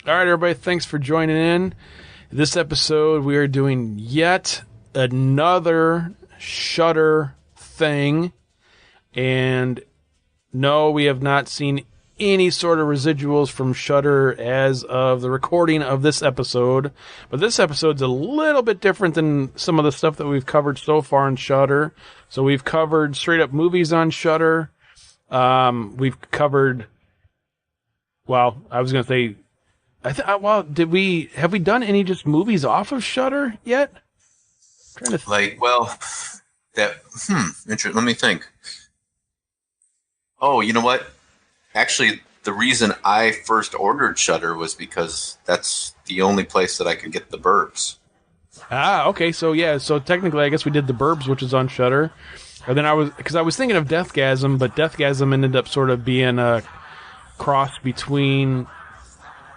All right, everybody, thanks for joining in. This episode, we are doing yet another Shudder thing. And no, we have not seen any sort of residuals from Shudder as of the recording of this episode. But this episode's a little bit different than some of the stuff that we've covered so far on Shudder. So we've covered straight-up movies on Shudder. We've covered... Well, I was going to say... have we done any just movies off of Shudder yet? I'm trying to let me think. Oh, you know what? Actually, the reason I first ordered Shudder was because that's the only place that I could get The Burbs. Ah, okay. So yeah, so technically, I guess we did The Burbs, which is on Shudder. And then I was thinking of Deathgasm, but Deathgasm ended up sort of being a cross between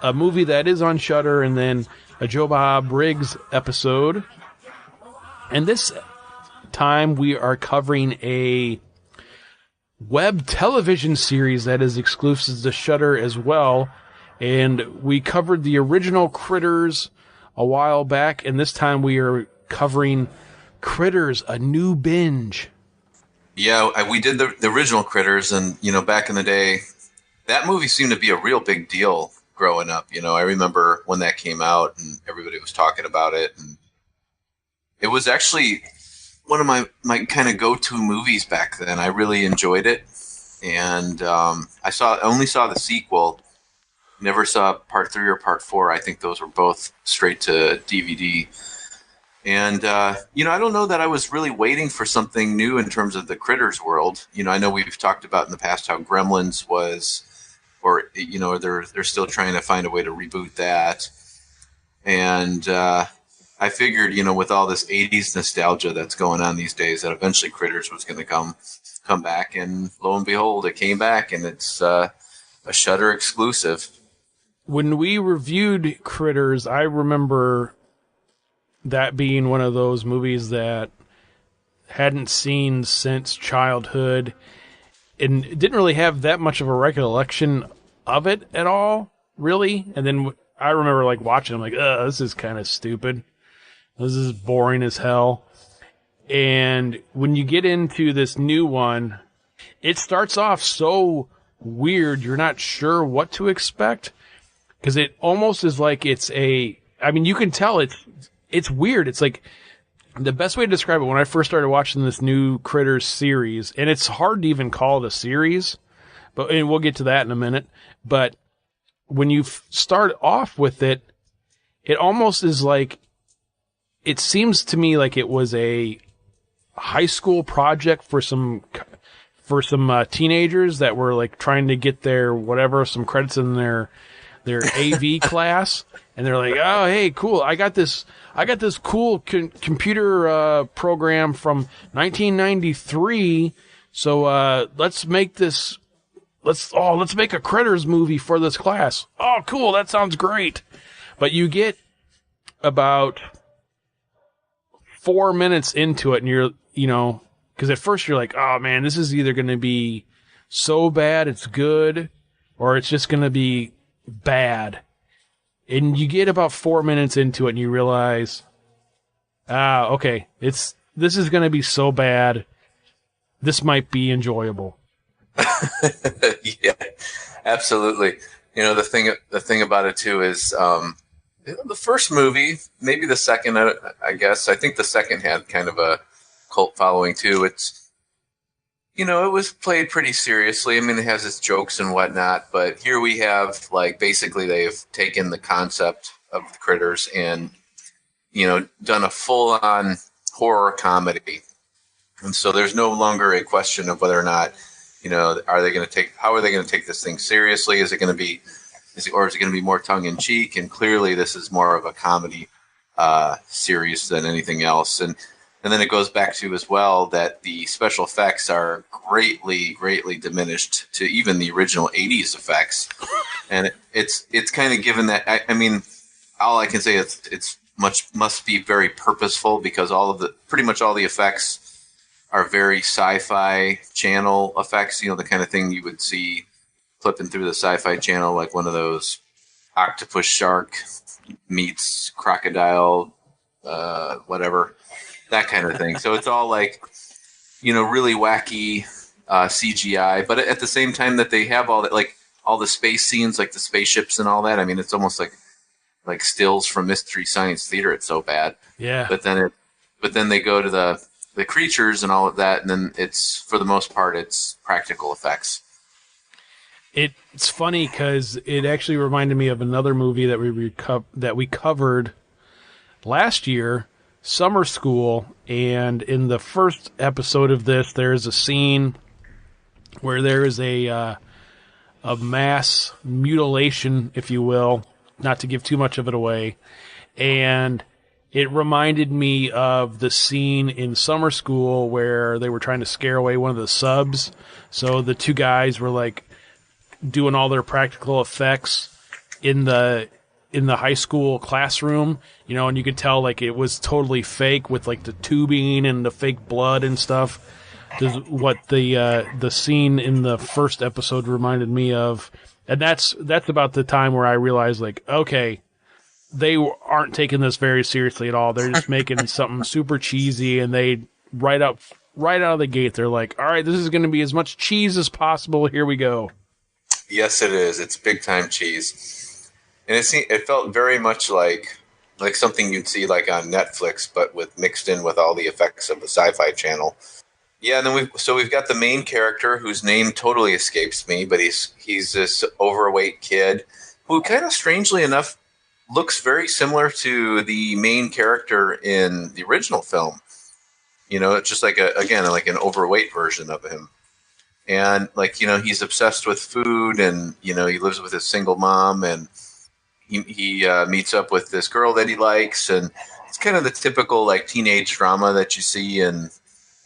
a movie that is on Shudder and then a Joe Bob Briggs episode. And this time we are covering a web television series that is exclusive to Shudder as well. And we covered the original Critters a while back, and this time we are covering Critters, A New Binge. Yeah, we did the original Critters, and, back in the day, that movie seemed to be a real big deal growing up. I remember when that came out and everybody was talking about it, and it was actually one of my kind of go-to movies back then. I really enjoyed it, and I only saw the sequel, never saw part 3 or part 4. I think those were both straight to DVD. And I don't know that I was really waiting for something new in terms of the Critters world. I know we've talked about in the past how Gremlins was, or they're still trying to find a way to reboot that. And I figured, with all this 80s nostalgia that's going on these days, that eventually Critters was going to come back. And lo and behold, it came back, and it's a Shudder exclusive. When we reviewed Critters, I remember that being one of those movies that hadn't seen since childhood and didn't really have that much of a recollection of it at all, really. And then I remember watching, I'm like, this is kind of stupid. This is boring as hell. And when you get into this new one, it starts off so weird, you're not sure what to expect. Because it almost is like you can tell it's weird. It's like, the best way to describe it, when I first started watching this new Critters series, and it's hard to even call it a series, and we'll get to that in a minute, but when you start off with it, it almost is like, it seems to me like it was a high school project for some teenagers that were trying to get some credits in their AV class, and they're like, oh, hey, cool, I got this cool computer program from 1993, so let's make a Critters movie for this class. Oh, cool, that sounds great. But you get about 4 minutes into it, and you're, because at first you're like, oh man, this is either going to be so bad it's good, or it's just going to be bad. And you get about 4 minutes into it and you realize, okay, this is going to be so bad, this might be enjoyable. Yeah, absolutely. The thing about it too is, the first movie, maybe the second, I guess, I think the second had kind of a cult following too. It's, it was played pretty seriously. I mean, it has its jokes and whatnot, but here we have, basically they've taken the concept of the Critters and, done a full-on horror comedy. And so there's no longer a question of whether or not, how are they going to take this thing seriously? Is it going to be more tongue-in-cheek? And clearly this is more of a comedy series than anything else. And then it goes back to as well that the special effects are greatly, greatly diminished to even the original 80s effects. And it's kind of given that, I mean, all I can say is it's must be very purposeful, because pretty much all the effects are very sci-fi channel effects, the kind of thing you would see flipping through the Sci-Fi Channel, like one of those octopus shark meets crocodile, whatever, that kind of thing. So it's all like, really wacky CGI, but at the same time that they have all that, like all the space scenes, like the spaceships and all that. I mean, it's almost like stills from Mystery Science Theater. It's so bad. Yeah. But then they go to the creatures and all of that, and then it's, for the most part, it's practical effects. It's funny because it actually reminded me of another movie that we covered last year, Summer School, and in the first episode of this, there is a scene where there is a mass mutilation, if you will, not to give too much of it away, and it reminded me of the scene in Summer School where they were trying to scare away one of the subs. So the two guys were like doing all their practical effects in the high school classroom, and you could tell like it was totally fake with like the tubing and the fake blood and stuff. Is what the scene in the first episode reminded me of, and that's about the time where I realized, like, okay, they aren't taking this very seriously at all. They're just making something super cheesy, and they right out of the gate, they're like, all right, this is going to be as much cheese as possible. Here we go. Yes, it is. It's big time cheese, and it felt very much like something you'd see like on Netflix, but mixed in with all the effects of the Sci-Fi Channel. Yeah, and then we've got the main character whose name totally escapes me, but he's this overweight kid who kind of strangely enough looks very similar to the main character in the original film. It's just like an overweight version of him. And he's obsessed with food, and he lives with his single mom, and he meets up with this girl that he likes, and it's kind of the typical like teenage drama that you see in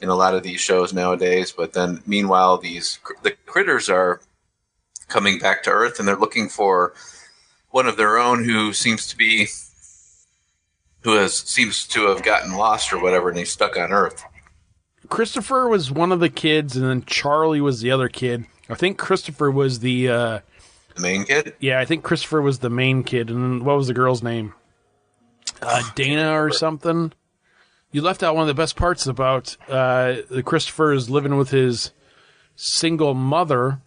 a lot of these shows nowadays. But then meanwhile, the critters are coming back to Earth, and they're looking for one of their own who seems to have gotten lost or whatever, and he's stuck on Earth. Christopher was one of the kids, and then Charlie was the other kid. I think Christopher was the main kid? Yeah, I think Christopher was the main kid. And then what was the girl's name? Dana or something? You left out one of the best parts about the Christopher is living with his single mother.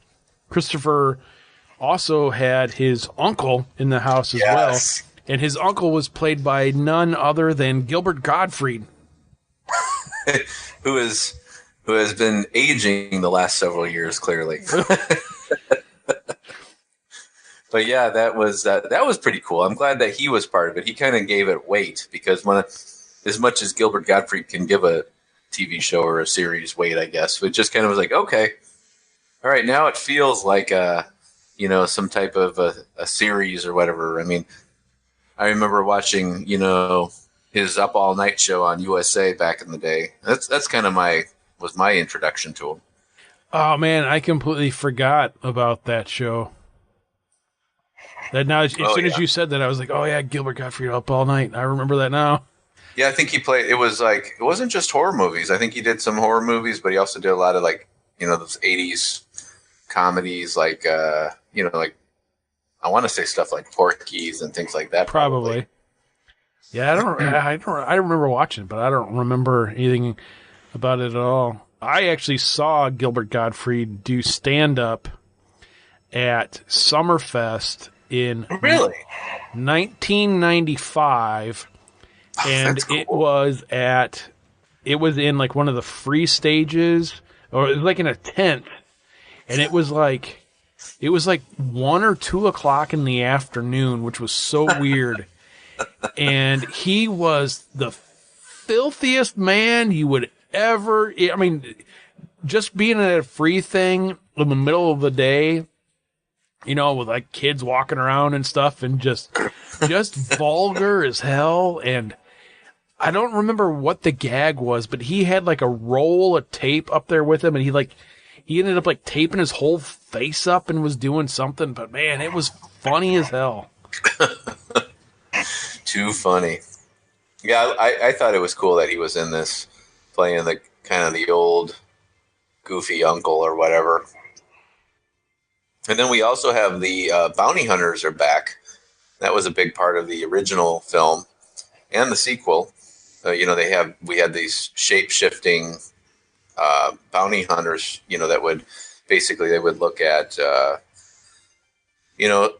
Christopher also had his uncle in the house as well. And his uncle was played by none other than Gilbert Gottfried. who has been aging the last several years, clearly. But yeah, that was pretty cool. I'm glad that he was part of it. He kind of gave it weight, because as much as Gilbert Gottfried can give a TV show or a series weight, I guess, it just kind of was like, okay, all right, now it feels like some type of a series or whatever. I mean, I remember watching, his Up All Night show on USA back in the day. That's kind of was my introduction to him. Oh man, I completely forgot about that show. That now, as soon as you said that, I was like, oh yeah, Gilbert Gottfried, Up All Night. I remember that now. Yeah, I think he played. It wasn't just horror movies. I think he did some horror movies, but he also did a lot of those 80s comedies, like I want to say stuff like Porky's and things like that. Probably. Yeah, I remember watching it, but I don't remember anything about it at all. I actually saw Gilbert Gottfried do stand-up at Summerfest in 1995, and cool. it was in like one of the free stages, or it was like in a tent, and it was like 1 or 2 o'clock in the afternoon, which was so weird. And he was the filthiest man you would ever. I mean, just being at a free thing in the middle of the day, with like kids walking around and stuff, and just vulgar as hell. And I don't remember what the gag was, but he had like a roll of tape up there with him, and he ended up like taping his whole face up and was doing something. But man, it was funny as hell. Too funny. Yeah, I thought it was cool that he was in this, playing the kind of the old goofy uncle or whatever. And then we also have the bounty hunters are back. That was a big part of the original film and the sequel. We had these shape shifting bounty hunters. That would basically they would look at.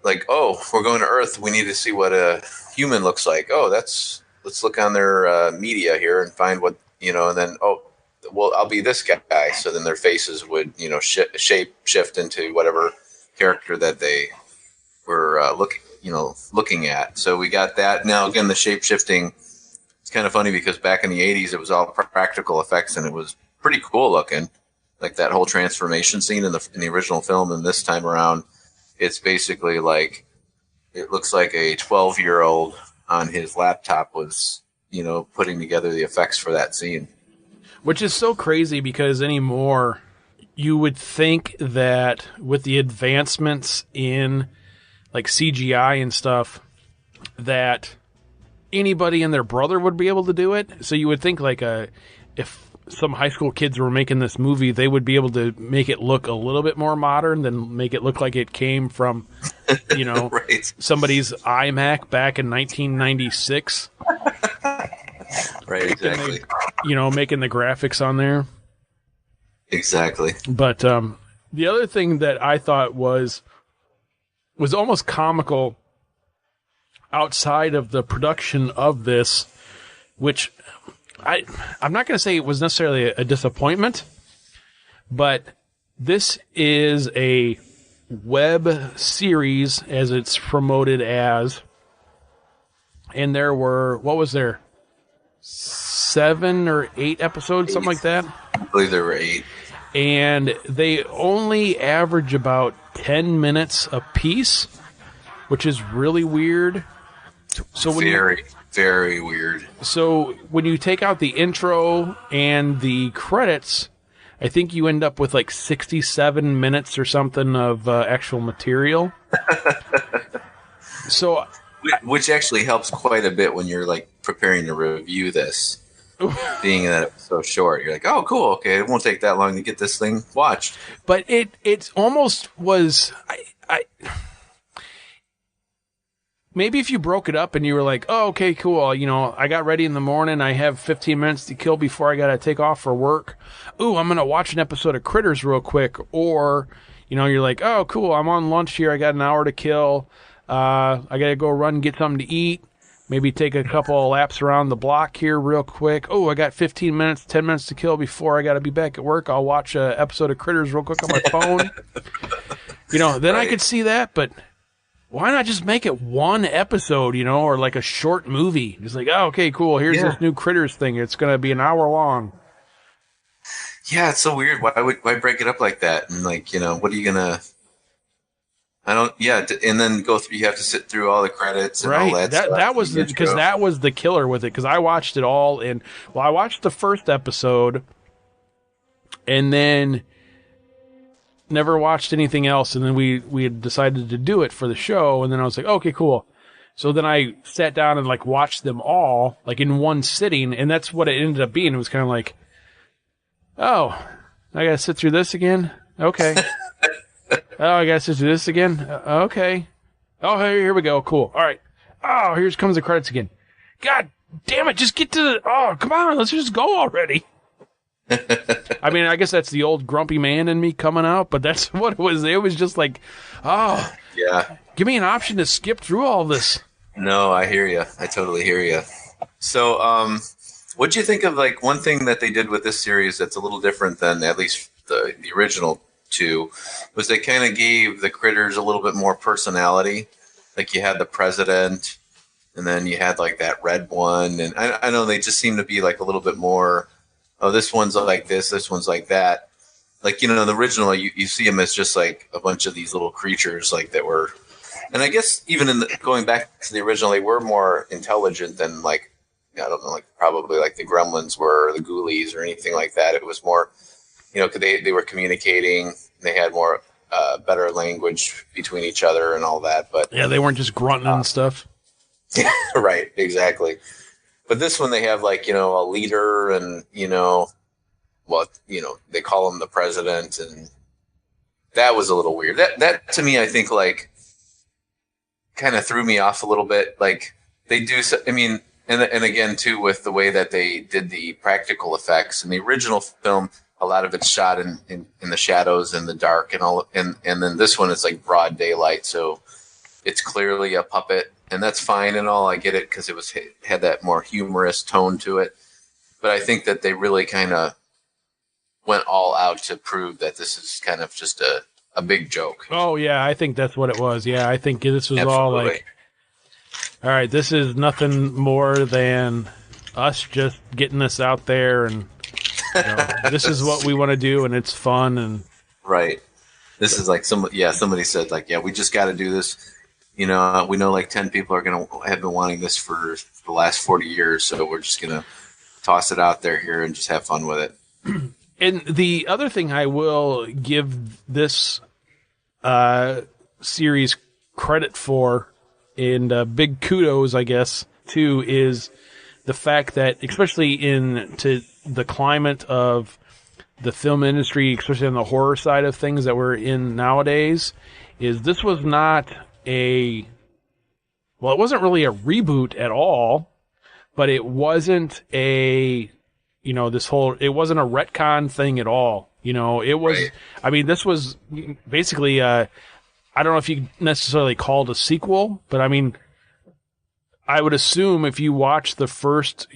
Like, oh, we're going to Earth. We need to see what a human looks like. Oh, let's look on their media here and find what, and then, oh, well, I'll be this guy. So then their faces would, shape shift into whatever character that they were looking at. So we got that. Now, again, the shape shifting, it's kind of funny because back in the 80s, it was all practical effects and it was pretty cool looking, like that whole transformation scene in the original film. And this time around, it's basically like it looks like a 12-year-old on his laptop was, putting together the effects for that scene. Which is so crazy because anymore you would think that with the advancements in like CGI and stuff that anybody and their brother would be able to do it. So you would think like if some high school kids were making this movie, they would be able to make it look a little bit more modern than make it look like it came from, right. somebody's iMac back in 1996. Right, exactly. Making the graphics on there. Exactly. But the other thing that I thought was almost comical outside of the production of this, which I'm not going to say it was necessarily a disappointment, but this is a web series as it's promoted as, and there were, what was there? 7 or 8 episodes, something like that. I believe there were 8. And they only average about 10 minutes a piece, which is really weird. So very weird. So when you take out the intro and the credits, I think you end up with like 67 minutes or something of actual material. So, which actually helps quite a bit when you're like preparing to review this. Being that it's so short, you're like, oh, cool, okay, it won't take that long to get this thing watched. But it almost was. Maybe if you broke it up and you were like, oh, okay, cool. I got ready in the morning. I have 15 minutes to kill before I got to take off for work. Ooh, I'm going to watch an episode of Critters real quick. Or, you're like, oh, cool. I'm on lunch here. I got an hour to kill. I got to go run and get something to eat. Maybe take a couple of laps around the block here real quick. Oh, I got 15 minutes, 10 minutes to kill before I got to be back at work. I'll watch an episode of Critters real quick on my phone. Then right. I could see that, but why not just make it one episode, or like a short movie? Just like, oh, okay, cool. Here's this new Critters thing. It's going to be an hour long. Yeah, it's so weird. Why break it up like that? And like, what are you going to... and then go through. You have to sit through all the credits and all that stuff. That was because that was the killer with it. Because I watched it all I watched the first episode, and then never watched anything else. And then we had decided to do it for the show, and then I was like, okay, cool. So then I sat down and like watched them all like in one sitting, and that's what it ended up being. It was kind of like, oh, I gotta sit through this again. Okay. Oh, I guess let's do this again. Okay. Oh, here we go. Cool. All right. Oh, here comes the credits again. God damn it. Just get to the... Oh, come on. Let's just go already. I mean, I guess that's the old grumpy man in me coming out, but that's what it was. It was just like, oh. Yeah. Give me an option to skip through all this. No, I hear you. I totally hear you. So, what'd you think of, like, one thing that they did with this series that's a little different than at least the original two, was they kind of gave the critters a little bit more personality. Like you had the president, and then you had like that red one, and I know they just seem to be like a little bit more, oh, this one's like this one's like that. Like, the original, you see them as just like a bunch of these little creatures like that were, and I guess even going back to the original, they were more intelligent than like, I don't know, like probably like the Gremlins were, or the Ghoulies or anything like that. It was more, because they were communicating, they had more better language between each other and all that. But yeah, they weren't just grunting and stuff. Yeah, right, exactly. But this one, they have like, a leader, and they call him the president, and that was a little weird. That to me, I think, like, kind of threw me off a little bit. Like they do, I mean, and again too with the way that they did the practical effects in the original film. A lot of it's shot in the shadows and the dark and all, and then this one is like broad daylight, so it's clearly a puppet, and that's fine and all. I get it because had that more humorous tone to it, but I think that they really kind of went all out to prove that this is kind of just a big joke. Oh yeah, I think that's what it was. Yeah, I think this was all like, all right, this is nothing more than us just getting this out there, and this is what we want to do, and it's fun. And right, this is like somebody said like, yeah, we just got to do this. We know like 10 people are going to have been wanting this for the last 40 years, so we're just going to toss it out there here and just have fun with it. And the other thing I will give this series credit for, and big kudos, I guess, too, is the fact that, especially to the climate of the film industry, especially on the horror side of things that we're in nowadays, is this was not it wasn't really a reboot at all, but it wasn't it wasn't a retcon thing at all. It was, right. I mean, this was basically, I don't know if you necessarily call it a sequel, but I mean, I would assume if you watch the first,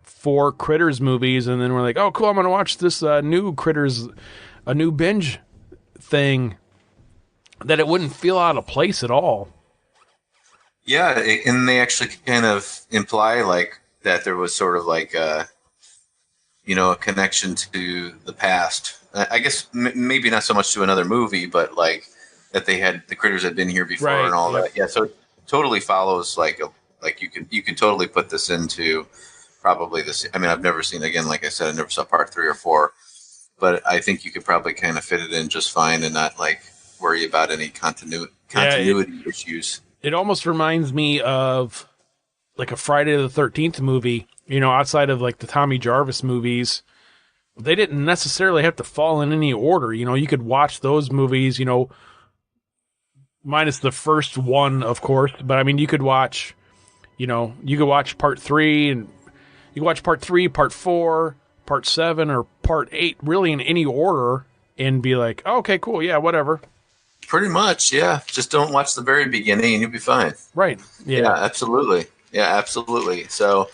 4 Critters movies, and then we're like, oh, cool, I'm going to watch this new Critters, a new binge thing, that it wouldn't feel out of place at all. Yeah, and they actually kind of imply like that there was sort of like a connection to the past. I guess maybe not so much to another movie, but like that the Critters had been here before, right, and all that. Yeah, so it totally follows like you could totally put this into probably this. I mean, I've never seen, again, like I said, I never saw part 3 or 4, but I think you could probably kind of fit it in just fine and not like worry about any continuity issues. It almost reminds me of like a Friday the 13th movie, outside of like the Tommy Jarvis movies. They didn't necessarily have to fall in any order. You could watch those movies, minus the first one, of course. But I mean, you could watch part 3, and you could watch part 3, part 4, part 7, or part 8, really in any order, and be like, oh, okay, cool, yeah, whatever. Pretty much, yeah. Just don't watch the very beginning, and you'll be fine. Right. Yeah. Yeah, absolutely. Yeah, absolutely. So,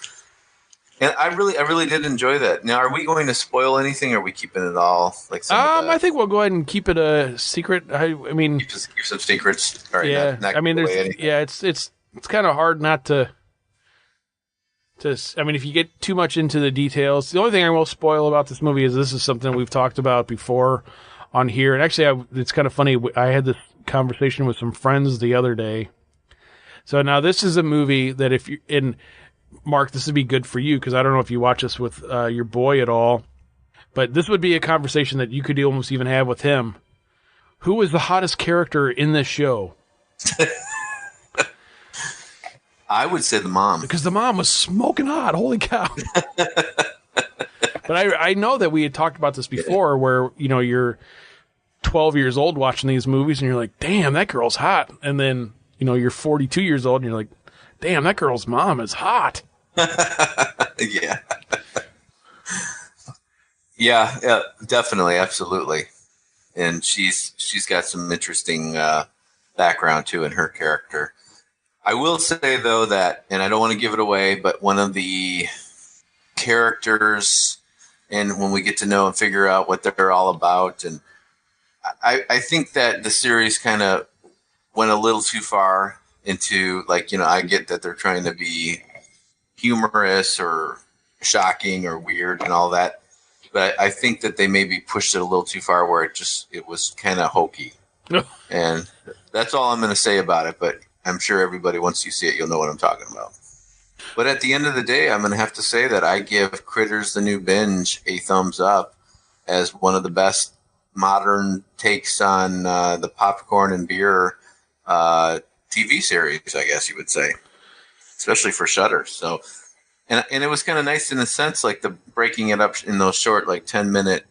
and I really did enjoy that. Now, are we going to spoil anything, or are we keeping it all like? I think we'll go ahead and keep it a secret. I mean, keep some secrets. All right, yeah. Not I mean, it's kind of hard not to. I mean, if you get too much into the details, the only thing I will spoil about this movie is this is something we've talked about before on here. And actually, it's kind of funny. I had this conversation with some friends the other day. So now this is a movie that if you, and Mark, this would be good for you because I don't know if you watch this with your boy at all, but this would be a conversation that you could almost even have with him. Who is the hottest character in this show? I would say the mom. Because the mom was smoking hot. Holy cow. But I know that we had talked about this before where, you're 12 years old watching these movies and you're like, damn, that girl's hot. And then, you're 42 years old and you're like, damn, that girl's mom is hot. Yeah. Yeah, definitely. Absolutely. And she's got some interesting background too in her character. I will say, though, that, and I don't want to give it away, but one of the characters, and when we get to know and figure out what they're all about, and I think that the series kind of went a little too far into, like, I get that they're trying to be humorous or shocking or weird and all that, but I think that they maybe pushed it a little too far where it was kind of hokey. And that's all I'm going to say about it, but I'm sure everybody, once you see it, you'll know what I'm talking about. But at the end of the day, I'm going to have to say that I give Critters the New Binge a thumbs up as one of the best modern takes on the popcorn and beer TV series, I guess you would say, especially for Shudder. So, and it was kind of nice in a sense, like the breaking it up in those short, like 10-minute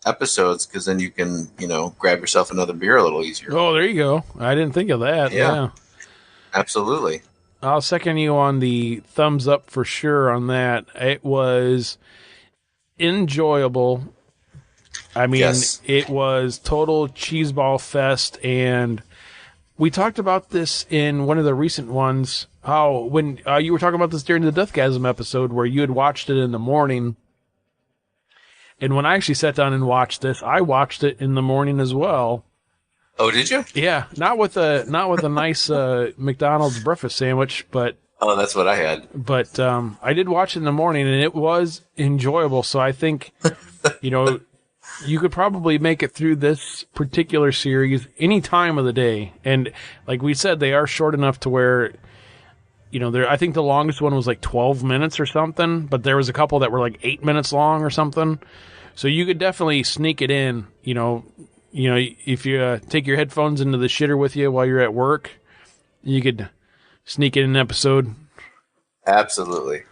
episodes, because then you can, grab yourself another beer a little easier. Oh, there you go. I didn't think of that. Yeah. Absolutely. I'll second you on the thumbs up for sure on that. It was enjoyable. I mean, Yes. it was total cheeseball fest, and we talked about this in one of the recent ones. How when you were talking about this during the Deathgasm episode, where you had watched it in the morning, and when I actually sat down and watched this, I watched it in the morning as well. Oh, did you? Yeah, not with a nice McDonald's breakfast sandwich, but Oh, that's what I had. I did watch it in the morning, and it was enjoyable. So I think, you know, you could probably make it through this particular series any time of the day. And like we said, they are short enough to where, I think the longest one was like 12 minutes or something, but there was a couple that were like 8 minutes long or something. So you could definitely sneak it in, if you take your headphones into the shitter with you while you're at work, you could sneak in an episode. Absolutely.